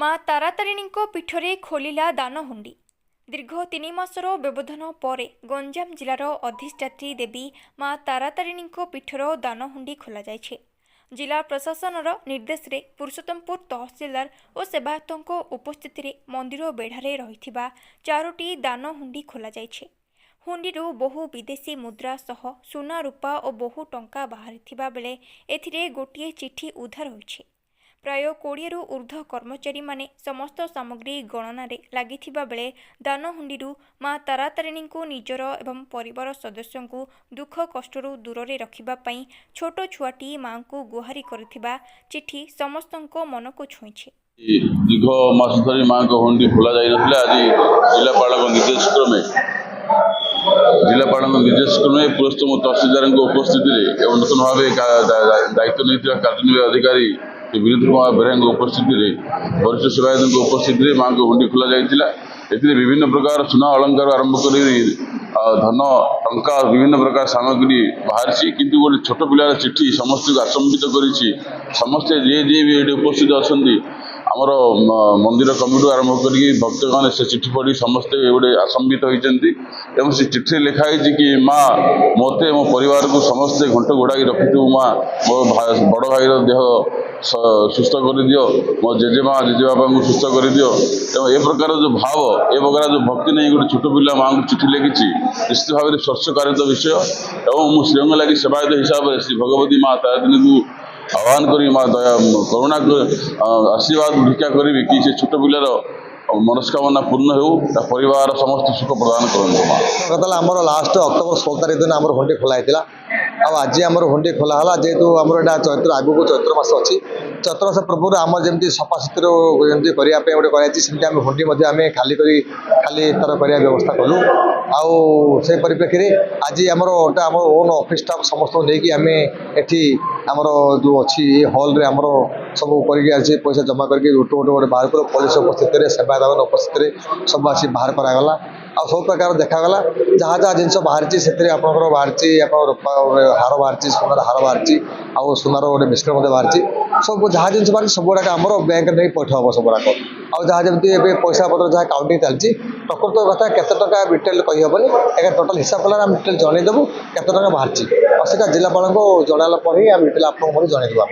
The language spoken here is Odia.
ମା ତାରାତାରିଣୀଙ୍କ ପୀଠରେ ଖୋଲିଲା ଦାନହୁଣ୍ଡି। ଦୀର୍ଘ 3 ମାସର ବ୍ୟବଧାନ ପରେ ଗଞ୍ଜାମ ଜିଲ୍ଲାର ଅଧିଷ୍ଠାତ୍ରୀ ଦେବୀ ମା ତାରାତାରିଣୀଙ୍କ ପୀଠର ଦାନହୁଣ୍ଡି ଖୋଲାଯାଇଛି। ଜିଲ୍ଲା ପ୍ରଶାସନର ନିର୍ଦ୍ଦେଶରେ ପୁରୁଷୋତ୍ତମପୁର ତହସିଲଦାର ଓ ସେବାୟତଙ୍କ ଉପସ୍ଥିତିରେ ମନ୍ଦିର ବେଢ଼ାରେ ରହିଥିବା 4ଟି ଦାନହୁଣ୍ଡି ଖୋଲାଯାଇଛି। ହୁଣ୍ଡିରୁ ବହୁ ବିଦେଶୀ ମୁଦ୍ରା ସହ ସୁନା ରୂପା ଓ ବହୁ ଟଙ୍କା ବାହାରିଥିବା ବେଳେ ଏଥିରେ ଗୋଟିଏ ଚିଠି ଉଦ୍ଧାର ହୋଇଛି। ପ୍ରାୟ 20ରୁ ଊର୍ଦ୍ଧ୍ୱ କର୍ମଚାରୀମାନେ ସମସ୍ତ ସାମଗ୍ରୀ ଗଣନାରେ ଲାଗିଥିବା ବେଳେ ଦାନହୁଣ୍ଡିରୁ ମା ତାରାତାରିଣୀଙ୍କୁ ନିଜର ଏବଂ ପରିବାର ସଦସ୍ୟଙ୍କୁ ଦୁଃଖ କଷ୍ଟରୁ ଦୂରରେ ରଖିବା ପାଇଁ ଛୋଟ ଛୁଆଟି ମାଙ୍କୁ ଗୁହାରି କରିଥିବା ଚିଠି ସମସ୍ତଙ୍କ ମନକୁ ଛୁଇଁଛି। ଦୀର୍ଘ ମାସ ଧରି ମାଙ୍କ ହୁଣ୍ଡି ଖୋଲା ଯାଇନଥିଲା। ଆଜି ଜିଲ୍ଲାପାଳଙ୍କ ନିର୍ଦ୍ଦେଶ କ୍ରମେ ପୁରସ୍ତମ ତହସିଲଦାରଙ୍କ ଉପସ୍ଥିତିରେ ଏବଂ ନୂତନ ଭାବେ ଦାୟିତ୍ୱ ନେଇଥିବା କାର୍ଯ୍ୟନିର୍ବାହୀ ଅଧିକାରୀ ବିନୋଦ କୁମାର ବେହେରାଙ୍କ ଉପସ୍ଥିତିରେ ବରିଷ୍ଠ ସେବାୟତଙ୍କ ଉପସ୍ଥିତିରେ ମାଙ୍କ ହୁଣ୍ଡି ଖୋଲା ଯାଇଥିଲା। ଏଥିରେ ବିଭିନ୍ନ ପ୍ରକାର ସୁନା ଅଳଙ୍କାର ଆରମ୍ଭ କରି ଧନ ଟଙ୍କା ବିଭିନ୍ନ ପ୍ରକାର ସାମଗ୍ରୀ ବାହାରିଛି, କିନ୍ତୁ ଗୋଟେ ଛୋଟ ପିଲାର ଚିଠି ସମସ୍ତଙ୍କୁ ଆଚମ୍ବିତ କରିଛି। ସମସ୍ତେ ଯିଏ ବି ଏଠି ଉପସ୍ଥିତ ଅଛନ୍ତି, ଆମର ମନ୍ଦିର କମିଟିରୁ ଆରମ୍ଭ କରିକି ଭକ୍ତମାନେ ସେ ଚିଠି ପଢ଼ି ସମସ୍ତେ ଗୋଟେ ଆଚମ୍ବିତ ହୋଇଛନ୍ତି ଏବଂ ସେ ଚିଠିରେ ଲେଖା ହେଇଛି କି ମା ମୋତେ ମୋ ପରିବାରକୁ ସମସ୍ତେ ଘଣ୍ଟ ଘୋଡ଼ାଇ ରଖିଥିବୁ, ମା ମୋ ବଡ଼ ଭାଇର ଦେହ ସୁସ୍ଥ କରିଦିଅ, ମୋ ଜେଜେମା ଜେଜେବାପାଙ୍କୁ ସୁସ୍ଥ କରିଦିଅ। ଏବଂ ଏ ପ୍ରକାର ଯେଉଁ ଭାବ, ଏ ପ୍ରକାର ଯେଉଁ ଭକ୍ତି ନେଇ ଗୋଟେ ଛୋଟ ପିଲା ମାଙ୍କୁ ଚିଠି ଲେଖିଛି, ନିଶ୍ଚିତ ଭାବରେ ସ୍ପର୍ଶକାରିତ ବିଷୟ। ଏବଂ ମୁଁ ଶ୍ରୀଅଙ୍ଗ ଲାଗି ସେବାୟତ ହିସାବରେ ଶ୍ରୀ ଭଗବତୀ ମା ତାରାତାରିଣୀଙ୍କୁ ଆହ୍ୱାନ କରି ମା କରୁଣା ଆଶୀର୍ବାଦ ଭିକ୍ଷା କରିବି କି ସେ ଛୋଟ ପିଲାର ମନସ୍କାମନା ପୂର୍ଣ୍ଣ ହେଉ, ତା ପରିବାର ସମସ୍ତ ସୁଖ ପ୍ରଦାନ କରନ୍ତୁ। ମା ଆମର ଲାଷ୍ଟ ଅକ୍ଟୋବର 16 ତାରିଖ ଦିନ ଆମର ହୁଣ୍ଡି ଖୋଲା ହେଇଥିଲା। ଆଉ ଆଜି ଆମର ହୁଣ୍ଡି ଖୋଲା ହେଲା। ଯେହେତୁ ଆମର ଏଇଟା ଚୈତ୍ର ଆଗକୁ ଚୈତ୍ର ମାସ ଅଛି, ଚୈତ୍ର ମାସ ପୂର୍ବରୁ ଆମର ଯେମିତି ସଫାସୁତୁରା ଯେମିତି କରିବା ପାଇଁ ଗୋଟେ କରାଯାଇଛି, ସେମିତି ଆମେ ହୁଣ୍ଡି ମଧ୍ୟ ଆମେ ଖାଲି ତାର କରିବା ବ୍ୟବସ୍ଥା କଲୁ। ଆଉ ସେ ପରିପ୍ରେକ୍ଷୀରେ ଆଜି ଆମର ଓନ୍ ଅଫିସ୍ ଷ୍ଟାଫ୍ ସମସ୍ତଙ୍କୁ ନେଇକି ଆମେ ଏଠି ଆମର ଯେଉଁ ଅଛି ଏ ହଲ୍ରେ ଆମର ସବୁ କରିକି ଆସି ପଇସା ଜମା କରିକି ଗୋଟେ ବାହାର କରୁ। ପୋଲିସ ଉପସ୍ଥିତିରେ, ସେବାୟତଙ୍କ ଉପସ୍ଥିତିରେ ସବୁ ଆସି ବାହାର କରାଗଲା। ଆଉ ସବୁ ପ୍ରକାର ଦେଖାଗଲା ଯାହା ଜିନିଷ ବାହାରିଛି, ସେଥିରେ ଆପଣଙ୍କର ବାହାରିଛି ରୂପା ହାର ବାହାରିଛି, ସୁନାର ହାର ବାହାରିଛି, ଆଉ ସୁନାର ଗୋଟେ ମିଶ୍ର ମଧ୍ୟ ବାହାରିଛି। ସବୁ ଯାହା ଜିନିଷ ବାହାରିଛି ସବୁଗୁଡ଼ାକ ଆମର ବ୍ୟାଙ୍କରେ ନେଇ ପୈଠ ହେବ ସବୁଗୁଡ଼ାକ। ଆଉ ଯାହା ଯେମିତି ଏବେ ପଇସା ପତ୍ର ଯାହା କାଉଣ୍ଟିଂ ଚାଲିଛି, ପ୍ରକୃତ କଥା କେତେ ଟଙ୍କା ଡିଟେଲ୍ କହିହେବନି, ଏକା ଟୋଟାଲ୍ ହିସାବ କଲେ ଆମେ ଡିଟେଲ୍ ଜଣାଇଦେବୁ କେତେ ଟଙ୍କା ବାହାରିଛି। ଆଉ ସେଇଟା ଜିଲ୍ଲାପାଳଙ୍କୁ ଜଣାଇଲା ପରେ ହିଁ ଆମେ ଡିଟେଲ୍ ଆପଣଙ୍କୁ ଜଣାଇଦେବୁ।